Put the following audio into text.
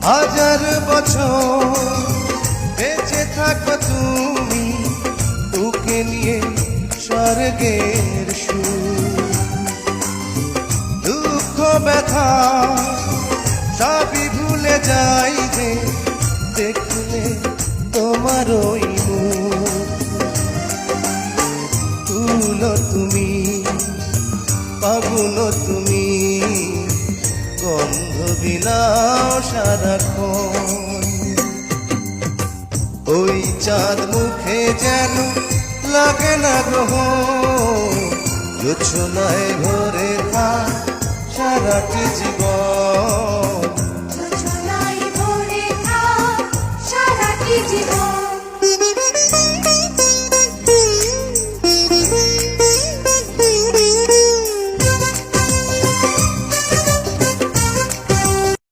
হাজার বছর বেঁচে থাকো তুমি, তোকে নিয়ে স্বর্গের সুর। দুঃখ ব্যথা সবই ভুলে যাই যে দেখলে তোমার ওই মুখ। ফুল তুমি, ফাগুন তুমি, গন্ধ বিলাও সারাক্ষণ। ওই চাঁদ মুখে যেন লাগে না গ্রহণ, জোছনায় ভরে থাক সারাটি জীবন।